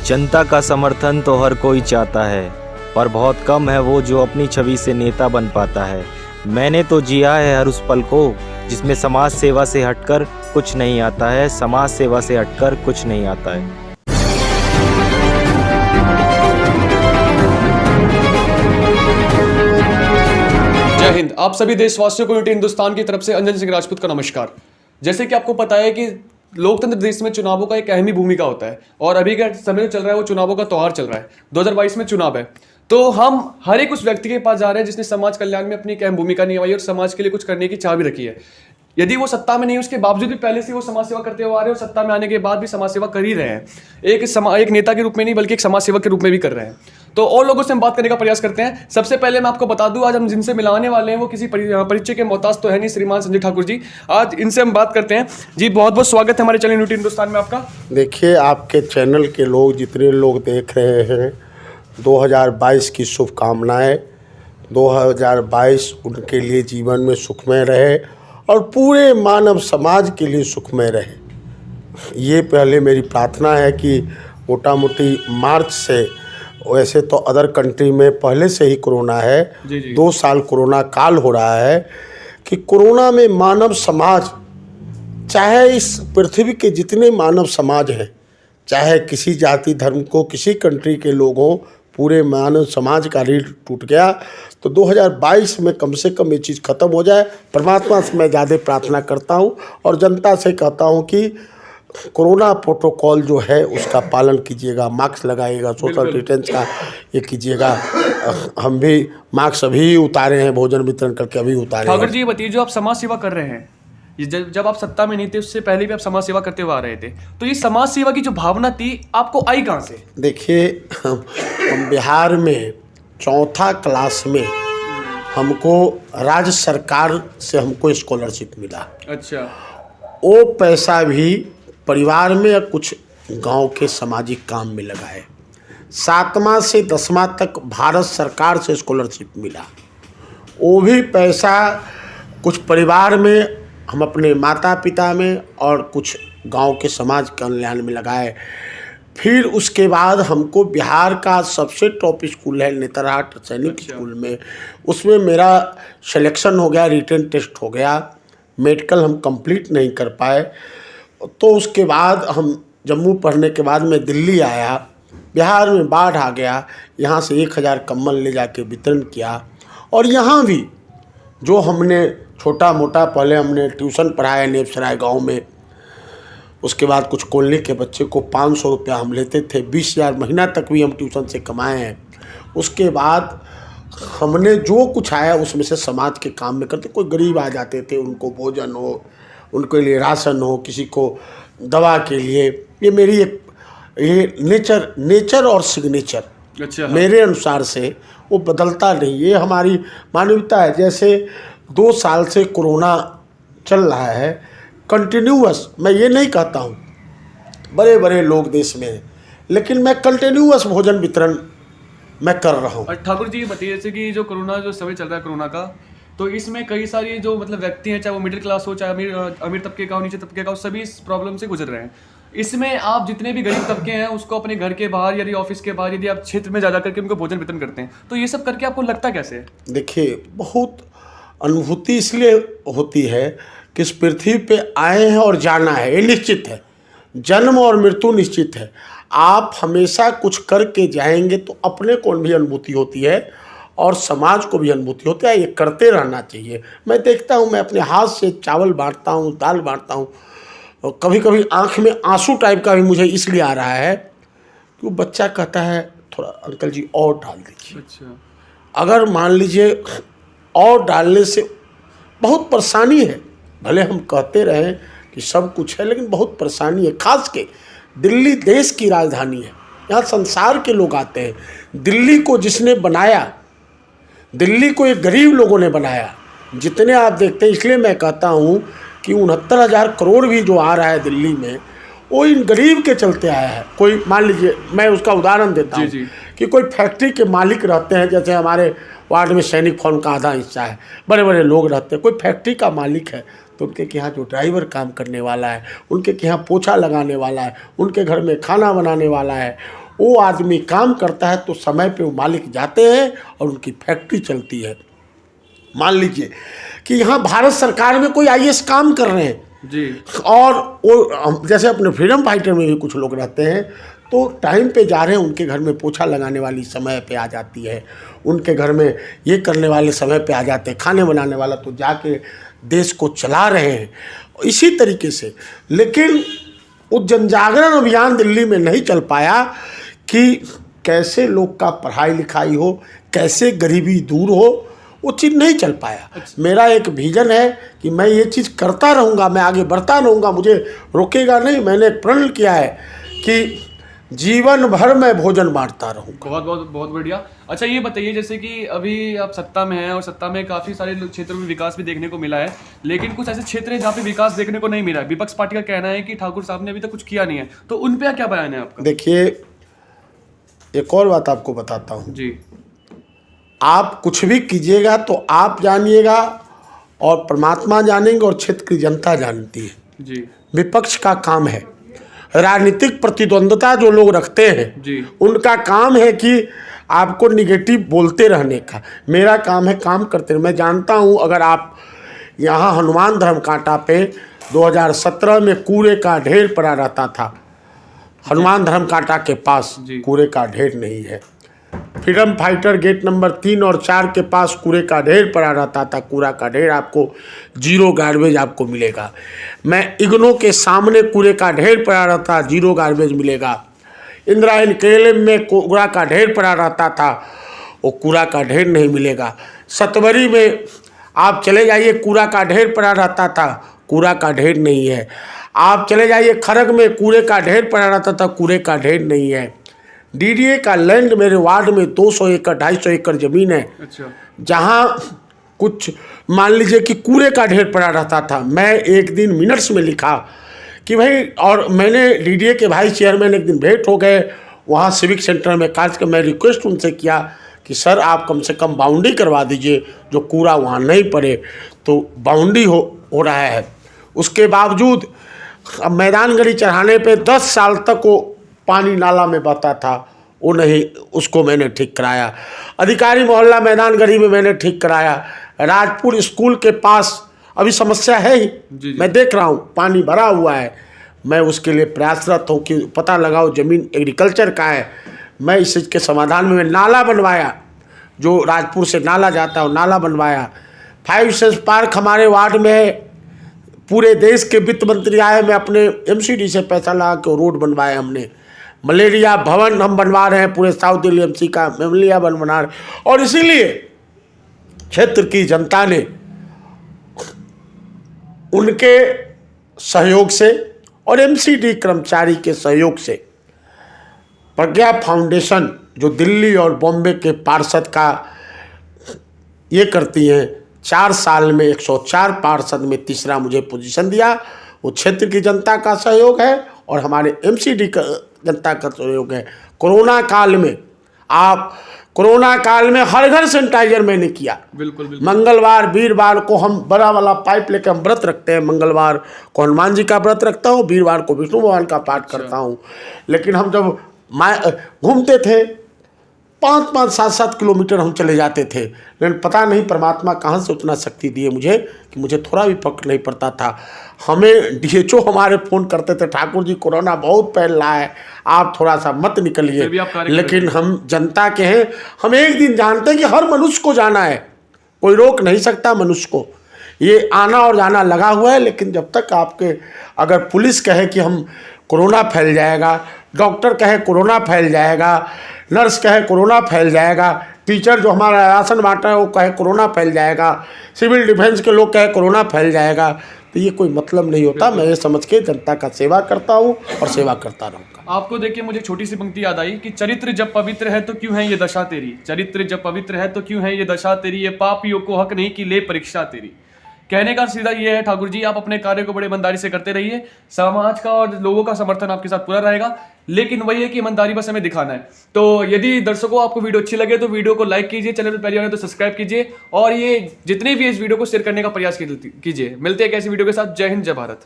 जनता का समर्थन तो हर कोई चाहता है, पर बहुत कम है वो जो अपनी छवि से नेता बन पाता है। मैंने तो जिया है हर उस पल को जिसमें समाज सेवा से हटकर कुछ नहीं आता है, समाज सेवा से हटकर कुछ नहीं आता है। जय हिंद। आप सभी देशवासियों को यूटी हिंदुस्तान की तरफ से अंजन सिंह राजपूत का नमस्कार। जैसे कि आपको पता है कि लोकतंत्र देश में चुनावों का एक अहम ही भूमिका होता है और अभी का समय चल रहा है वो चुनावों का त्योहार चल रहा है। 2022 में चुनाव है, तो हम हर एक उस व्यक्ति के पास जा रहे हैं जिसने समाज कल्याण में अपनी एक अहम भूमिका निभाई और समाज के लिए कुछ करने की चाह भी रखी है। यदि वो सत्ता में नहीं है उसके बावजूद भी पहले से वो समाज सेवा करते हुए आ रहे हैं और सत्ता में आने के बाद भी समाज सेवा कर ही रहे हैं। एक नेता के रूप में नहीं बल्कि एक समाज सेवक के रूप में भी कर रहे हैं। तो और लोगों से हम बात करने का प्रयास करते हैं। सबसे पहले मैं आपको बता दूं, आज हम जिनसे मिलाने वाले हैं वो किसी परिचय के मोहताज तो है नहीं, श्रीमान संजय ठाकुर जी। आज इनसे हम बात करते हैं। जी बहुत बहुत स्वागत है हमारे चैनल यूटी हिंदुस्तान में आपका। देखिए, आपके चैनल के लोग जितने लोग देख रहे हैं, 2022 की शुभकामनाएं। 2022 उनके लिए जीवन में सुखमय रहे और पूरे मानव समाज के लिए सुखमय रहे। ये पहले मेरी प्रार्थना है कि मोटा मोटी मार्च से, वैसे तो अदर कंट्री में पहले से ही कोरोना है, 2 साल कोरोना काल हो रहा है, कि कोरोना में मानव समाज, चाहे इस पृथ्वी के जितने मानव समाज हैं, चाहे किसी जाति धर्म को, किसी कंट्री के लोग हों, पूरे मानव समाज का रीढ़ टूट गया। तो 2022 में कम से कम ये चीज़ ख़त्म हो जाए। परमात्मा से मैं ज़्यादा प्रार्थना करता हूँ और जनता से कहता हूँ कि कोरोना प्रोटोकॉल जो है उसका पालन कीजिएगा, मास्क लगाइएगा, सोशल डिस्टेंस का ये कीजिएगा। हम भी मास्क अभी उतारे हैं, भोजन वितरण करके अभी उतारे हैं। ठाकुर जी बताइए, जो आप समाज सेवा कर रहे हैं, जब आप सत्ता में नहीं थे उससे पहले भी आप समाज सेवा करते हुए आ रहे थे, तो ये समाज सेवा की जो भावना थी आपको आई कहाँ से? देखिए, हम बिहार में 4था क्लास में हमको राज्य सरकार से हमको स्कॉलरशिप मिला। अच्छा। वो पैसा भी परिवार में या कुछ गांव के सामाजिक काम में लगाए। 7वां से 10वां तक भारत सरकार से स्कॉलरशिप मिला। वो भी पैसा कुछ परिवार में, हम अपने माता पिता में और कुछ गांव के समाज कल्याण में लगाए। फिर उसके बाद हमको बिहार का सबसे टॉप स्कूल है नेतरहाट सैनिक स्कूल में, उसमें मेरा सिलेक्शन हो गया, रिटन टेस्ट हो गया, मेडिकल हम कंप्लीट नहीं कर पाए। तो उसके बाद हम जम्मू पढ़ने के बाद मैं दिल्ली आया, बिहार में बाढ़ आ गया, यहाँ से 1000 कंबल ले जाके वितरण किया। और यहाँ भी जो हमने छोटा मोटा, पहले हमने ट्यूशन पढ़ाया नेपसराय गांव में, उसके बाद कुछ कॉलोनी के बच्चे को 500 रुपया हम लेते थे, 20,000 महीना तक भी हम ट्यूशन से कमाए हैं। उसके बाद हमने जो कुछ आया उसमें से समाज के काम में करते। कोई गरीब आ जाते थे, उनको भोजन हो, उनके लिए राशन हो, किसी को दवा के लिए। ये मेरी एक नेचर और सिग्नेचर, अच्छा, मेरे अनुसार से वो बदलता नहीं। ये हमारी मानवता है। जैसे 2 साल से कोरोना चल रहा है कंटिन्यूअस, मैं ये नहीं कहता हूँ, बड़े बड़े लोग देश में हैं, लेकिन मैं कंटिन्यूअस भोजन वितरण मैं कर रहा हूँ। ठाकुर जी बताइए, जैसे कि जो कोरोना जो समय चल रहा है कोरोना का, तो इसमें कई सारी जो मतलब व्यक्ति हैं, चाहे वो मिडिल क्लास हो, चाहे अमीर तबके का हो, नीचे तबके का हो, सभी इस प्रॉब्लम से गुजर रहे हैं। इसमें आप जितने भी गरीब तबके हैं उसको अपने घर के बाहर यदि ऑफिस के बाहर यदि आप क्षेत्र में ज़्यादा करके उनको भोजन वितरण करते हैं, तो ये सब करके आपको लगता कैसे है? देखिए, बहुत अनुभूति इसलिए होती है कि इस पृथ्वी पे आए हैं और जाना है, ये निश्चित है। जन्म और मृत्यु निश्चित है। आप हमेशा कुछ करके जाएंगे तो अपने को भी अनुभूति होती है और समाज को भी अनुभूति होती है। ये करते रहना चाहिए। मैं देखता हूँ, मैं अपने हाथ से चावल बांटता हूँ, दाल बांटता हूँ, और कभी कभी आँख में आंसू टाइप का भी मुझे इसलिए आ रहा है कि वो बच्चा कहता है थोड़ा अंकल जी और डाल दीजिए। अच्छा। अगर मान लीजिए और डालने से बहुत परेशानी है, भले हम कहते रहें कि सब कुछ है, लेकिन बहुत परेशानी है। खास के दिल्ली देश की राजधानी है, यहाँ संसार के लोग आते हैं। दिल्ली को जिसने बनाया, दिल्ली को एक गरीब लोगों ने बनाया, जितने आप देखते हैं। इसलिए मैं कहता हूँ कि 69,000 करोड़ भी जो आ रहा है दिल्ली में, वो इन गरीब के चलते आया है। कोई मान लीजिए, मैं उसका उदाहरण देता हूँ कि कोई फैक्ट्री के मालिक रहते हैं, जैसे हमारे वार्ड में सैनिक फॉर्म का आधा हिस्सा है, बड़े बड़े लोग रहते हैं। कोई फैक्ट्री का मालिक है तो उनके यहाँ जो ड्राइवर काम करने वाला है, उनके यहाँ पोछा लगाने वाला है, उनके घर में खाना बनाने वाला है, वो आदमी काम करता है तो समय पे वो मालिक जाते हैं और उनकी फैक्ट्री चलती है। मान लीजिए कि यहाँ भारत सरकार में कोई आईएएस काम कर रहे हैं जी, और वो जैसे अपने फ्रीडम फाइटर में भी कुछ लोग रहते हैं, तो टाइम पे जा रहे हैं, उनके घर में पोछा लगाने वाली समय पे आ जाती है, उनके घर में ये करने वाले समय पे आ जाते हैं, खाने बनाने वाला तो जाके देश को चला रहे हैं। इसी तरीके से लेकिन वो जनजागरण अभियान दिल्ली में नहीं चल पाया कि कैसे लोग का पढ़ाई लिखाई हो, कैसे गरीबी दूर हो, वो चीज़ नहीं चल पाया। मेरा एक विजन है कि मैं ये चीज़ करता रहूँगा, मैं आगे बढ़ता रहूँगा, मुझे रोकेगा नहीं। मैंने एक प्रण किया है कि जीवन भर मैं भोजन बांटता रहूँगा। बहुत बहुत बहुत बढ़िया। अच्छा ये बताइए, जैसे कि अभी आप सत्ता में हैं और सत्ता में काफ़ी सारे क्षेत्रों में विकास भी देखने को मिला है, लेकिन कुछ ऐसे क्षेत्र हैं जहाँ पे विकास देखने को नहीं मिला है। विपक्ष पार्टी का कहना है कि ठाकुर साहब ने अभी तक कुछ किया नहीं है, तो उन पर क्या बयान है आपका? देखिए, एक और बात आपको बताता हूँ जी, आप कुछ भी कीजिएगा तो आप जानिएगा और परमात्मा जानेंगे और क्षेत्र की जनता जानती है। जी, विपक्ष का काम है, राजनीतिक प्रतिद्वंद्विता जो लोग रखते हैं जी, उनका काम है कि आपको निगेटिव बोलते रहने का। मेरा काम है काम करते रहना। मैं जानता हूँ अगर आप यहाँ हनुमान धर्म कांटा पे 2017 में कूड़े का ढेर पड़ा रहता था, हनुमान धर्म कांटा के पास जी। कूड़े का ढेर नहीं है। फ्रीडम फाइटर गेट नंबर 3 और 4 के पास कूड़े का ढेर पड़ा रहता था, कूड़ा का ढेर आपको जीरो गार्बेज आपको मिलेगा। मैं इग्नो के सामने कूड़े का ढेर पड़ा रहता, जीरो गार्बेज मिलेगा। इंदिरा केएलएम में कूड़ा का ढेर पड़ा रहता था, वो कूड़ा का ढेर नहीं मिलेगा। सतवरी में आप चले जाइए, कूड़ा का ढेर पड़ा रहता था, कूड़ा का ढेर नहीं है। आप चले जाइए खरग में, कूड़े का ढेर पड़ा रहता था, कूड़े का ढेर नहीं है। डीडीए का लैंड मेरे वार्ड में 200 एकड़ 250 एकड़ ज़मीन है, अच्छा, जहाँ कुछ मान लीजिए कि कूड़े का ढेर पड़ा रहता था। मैं एक दिन मिनट्स में लिखा कि भाई, और मैंने डीडीए के भाई चेयरमैन एक दिन भेंट हो गए वहाँ सिविक सेंटर में कार्य, मैं रिक्वेस्ट उनसे किया कि सर आप कम से कम बाउंड्री करवा दीजिए, जो कूड़ा वहाँ नहीं पड़े। तो बाउंड्री हो रहा है। उसके बावजूद अब मैदान गढ़ी चढ़ाने पे 10 साल तक वो पानी नाला में बहता था, वो नहीं, उसको मैंने ठीक कराया। अधिकारी मोहल्ला मैदान गढ़ी में मैंने ठीक कराया। राजपुर स्कूल के पास अभी समस्या है ही, जी। मैं देख रहा हूँ पानी भरा हुआ है। मैं उसके लिए प्रयासरत हूँ कि पता लगाओ ज़मीन एग्रीकल्चर का है। मैं इस चीज़ के समाधान में नाला बनवाया, जो राजपुर से नाला जाता है वो नाला बनवाया। 5 सेंस पार्क हमारे वार्ड में है, पूरे देश के वित्त मंत्री आए, मैं अपने एमसीडी से पैसा लगा के रोड बनवाए हमने। मलेरिया भवन हम बनवा रहे हैं, पूरे साउथ दिल्ली एमसी का मलेरिया भवन बना रहे। और इसीलिए क्षेत्र की जनता ने उनके सहयोग से और एमसीडी कर्मचारी के सहयोग से प्रज्ञा फाउंडेशन, जो दिल्ली और बॉम्बे के पार्षद का ये करती हैं, 4 साल में 104 पार्षद में तीसरा मुझे पोजीशन दिया। वो क्षेत्र की जनता का सहयोग है और हमारे एमसीडी का जनता का सहयोग है। कोरोना काल में हर घर सैनिटाइजर मैंने किया। बिल्कुल बिल्कुल। मंगलवार वीरवार को हम बड़ा वाला पाइप लेकर हम व्रत रखते हैं। मंगलवार को हनुमान जी का व्रत रखता हूँ, वीरवार को विष्णु भगवान का पाठ करता हूँ। लेकिन हम जब घूमते थे 5-5, 7-7 किलोमीटर हम चले जाते थे, लेकिन पता नहीं परमात्मा कहाँ से उतना शक्ति दिए मुझे कि मुझे थोड़ा भी फर्क नहीं पड़ता था। हमें डीएचओ हमारे फ़ोन करते थे, ठाकुर जी कोरोना बहुत फैल रहा है, आप थोड़ा सा मत निकलिए। लेकिन हम जनता के हैं, हम एक दिन जानते हैं कि हर मनुष्य को जाना है, कोई रोक नहीं सकता मनुष्य को। ये आना और जाना लगा हुआ है। लेकिन जब तक आपके अगर पुलिस कहे कि हम कोरोना फैल जाएगा, डॉक्टर कहे कोरोना फैल जाएगा, नर्स कहे कोरोना फैल जाएगा, टीचर जो हमारा राशन बांटा है वो कहे कोरोना फैल जाएगा, सिविल डिफेंस के लोग कहे कोरोना फैल जाएगा, तो ये कोई मतलब नहीं होता। मैं ये समझ के जनता का सेवा करता हूँ और सेवा करता रहूँगा। आपको देखिए मुझे छोटी सी पंक्ति याद आई कि चरित्र जब पवित्र है तो क्यों है ये दशा तेरी, चरित्र जब पवित्र है तो क्यों है ये दशा तेरी, ये पापियों को हक नहीं कि ले परीक्षा तेरी। कहने का सीधा ये है ठाकुर जी, आप अपने कार्य को बड़े ईमानदारी से करते रहिए, समाज का और लोगों का समर्थन आपके साथ पूरा रहेगा। लेकिन वही है कि ईमानदारी बस हमें दिखाना है। तो यदि दर्शकों आपको वीडियो अच्छी लगे तो वीडियो को लाइक कीजिए, चैनल पर पहली बार तो सब्सक्राइब कीजिए और ये जितने भी इस वीडियो को शेयर करने का प्रयास कीजिए। मिलते हैं एक ऐसी वीडियो के साथ। जय हिंद, जय भारत।